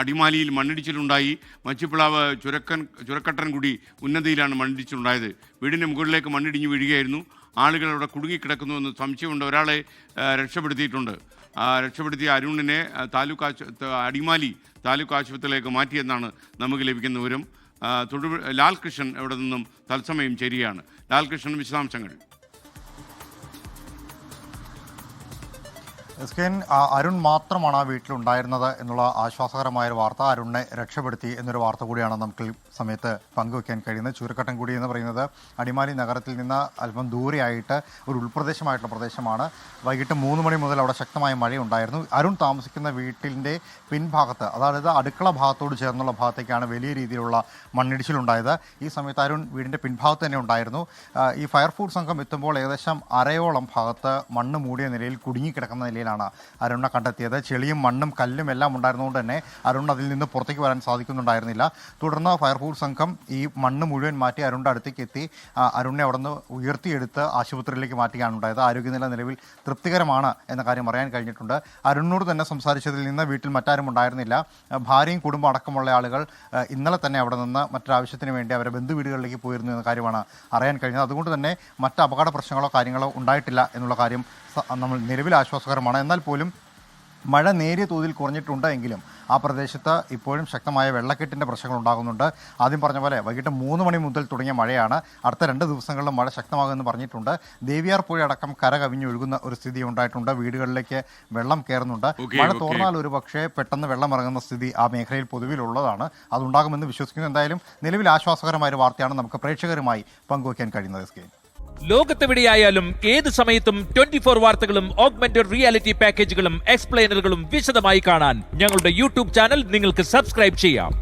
അടിമാലിയിൽ മണ്ണിടിച്ചിലുണ്ടായി. മച്ചിപ്പിളാവ് ചുരക്കട്ടൻകുടി ഉന്നതിയിലാണ് മണ്ണിടിച്ചിലുണ്ടായത്. വീടിൻ്റെ മുകളിലേക്ക് മണ്ണിടിഞ്ഞ് വീഴുകയായിരുന്നു. ആളുകൾ അവിടെ കുടുങ്ങിക്കിടക്കുന്നുവെന്ന് സംശയമുണ്ട്. ഒരാളെ രക്ഷപ്പെടുത്തിയിട്ടുണ്ട്. രക്ഷപ്പെടുത്തിയ അരുണിനെ അടിമാലി താലൂക്ക് ആശുപത്രിയിലേക്ക് മാറ്റിയെന്നാണ് നമുക്ക് ലഭിക്കുന്ന വിവരം. ലാൽകൃഷ്ണൻ ഇവിടെ നിന്നും തത്സമയം ചേരുകയാണ്. ലാൽകൃഷ്ണൻ, വിശദാംശങ്ങൾ. അരുൺ മാത്രമാണ് ആ വീട്ടിലുണ്ടായിരുന്നത് എന്നുള്ള ആശ്വാസകരമായൊരു വാർത്ത. അരുണിനെ രക്ഷപ്പെടുത്തി എന്നൊരു വാർത്ത കൂടിയാണ് നമുക്ക് സമയത്ത് പങ്കുവയ്ക്കാൻ കഴിയുന്നത്. ചൂരക്കട്ടൻകുടി എന്ന് പറയുന്നത് അടിമാലി നഗരത്തിൽ നിന്ന് അല്പം ദൂരെയായിട്ട് ഒരു ഉൾപ്രദേശമായിട്ടുള്ള പ്രദേശമാണ്. വൈകിട്ട് 3 മണി മുതൽ അവിടെ ശക്തമായ മഴയുണ്ടായിരുന്നു. അരുൺ താമസിക്കുന്ന വീട്ടിൻ്റെ പിൻഭാഗത്ത്, അതായത് അടുക്കള ഭാഗത്തോട് ചേർന്നുള്ള ഭാഗത്തേക്കാണ് വലിയ രീതിയിലുള്ള മണ്ണിടിച്ചിലുണ്ടായത്. ഈ സമയത്ത് അരുൺ വീടിൻ്റെ പിൻഭാഗത്ത് തന്നെ ഉണ്ടായിരുന്നു. ഈ ഫയർഫോഴ്സ് സംഘം എത്തുമ്പോൾ ഏകദേശം അരയോളം ഭാഗത്ത് മണ്ണ് മൂടിയ നിലയിൽ കുടുങ്ങിക്കിടക്കുന്ന നിലയിലാണ് അരുണിനെ കണ്ടെത്തിയത്. ചെളിയും മണ്ണും കല്ലും എല്ലാം ഉണ്ടായിരുന്നതുകൊണ്ട് തന്നെ അരുൺ അതിൽ നിന്ന് പുറത്തേക്ക് വരാൻ സാധിക്കുന്നുണ്ടായിരുന്നില്ല. തുടർന്ന് ഫയർഫോഴ്സ് സംഘം ഈ മണ്ണ് മുഴുവൻ മാറ്റി അരുണിൻ്റെ അടുത്തേക്ക് എത്തി അരുണിനെ അവിടെ നിന്ന് ഉയർത്തിയെടുത്ത് ആശുപത്രിയിലേക്ക് മാറ്റുകയാണ് ഉണ്ടായത്. ആരോഗ്യനില നിലവിൽ തൃപ്തികരമാണ് എന്ന കാര്യം അറിയാൻ കഴിഞ്ഞിട്ടുണ്ട്. അരുണിനോട് തന്നെ സംസാരിച്ചതിൽ നിന്ന് വീട്ടിൽ മറ്റാരും ഉണ്ടായിരുന്നില്ല. ഭാര്യയും കുടുംബം അടക്കമുള്ള ആളുകൾ ഇന്നലെ തന്നെ അവിടെ നിന്ന് മറ്റൊരാവശ്യത്തിന് വേണ്ടി അവരെ ബന്ധുവീടുകളിലേക്ക് പോയിരുന്നു എന്ന കാര്യമാണ് അറിയാൻ കഴിഞ്ഞത്. അതുകൊണ്ട് തന്നെ മറ്റ് അപകട പ്രശ്നങ്ങളോ കാര്യങ്ങളോ ഉണ്ടായിട്ടില്ല എന്നുള്ള കാര്യം നമ്മൾ നിലവിൽ ആശ്വാസകരമാണ്. എന്നാൽ പോലും മഴ നേരിയ തോതിൽ കുറഞ്ഞിട്ടുണ്ട് എങ്കിലും ആ പ്രദേശത്ത് ഇപ്പോഴും ശക്തമായ വെള്ളക്കെട്ടിൻ്റെ പ്രശ്നങ്ങൾ ഉണ്ടാകുന്നുണ്ട്. ആദ്യം പറഞ്ഞ പോലെ വൈകിട്ട് 3 മണി മുതൽ തുടങ്ങിയ മഴയാണ്. അടുത്ത 2 ദിവസങ്ങളിലും മഴ ശക്തമാകുമെന്ന് പറഞ്ഞിട്ടുണ്ട്. ദേവിയാർ പുഴ അടക്കം കര കവിഞ്ഞൊഴുകുന്ന ഒരു സ്ഥിതി ഉണ്ടായിട്ടുണ്ട്. വീടുകളിലേക്ക് വെള്ളം കയറുന്നുണ്ട്. മഴ തോർന്നാൽ ഒരു പക്ഷേ പെട്ടെന്ന് വെള്ളം ഇറങ്ങുന്ന സ്ഥിതി ആ മേഖലയിൽ പൊതുവിലുള്ളതാണ്. അതുണ്ടാകുമെന്ന് വിശ്വസിക്കുന്നു. എന്തായാലും നിലവിൽ ആശ്വാസകരമായ ഒരു വാർത്തയാണ് നമുക്ക് പ്രേക്ഷകരുമായി പങ്കുവയ്ക്കാൻ കഴിയുന്നത്. ലോകത്തെവിടെയായാലും ഏത് സമയത്തും 24 വാർത്തകളും ഓഗ്മെന്റഡ് റിയാലിറ്റി പാക്കേജുകളും എക്സ്പ്ലെയിനറുകളും വിശദമായി കാണാൻ ഞങ്ങളുടെ യൂട്യൂബ് ചാനൽ നിങ്ങൾക്ക് സബ്സ്ക്രൈബ് ചെയ്യാം.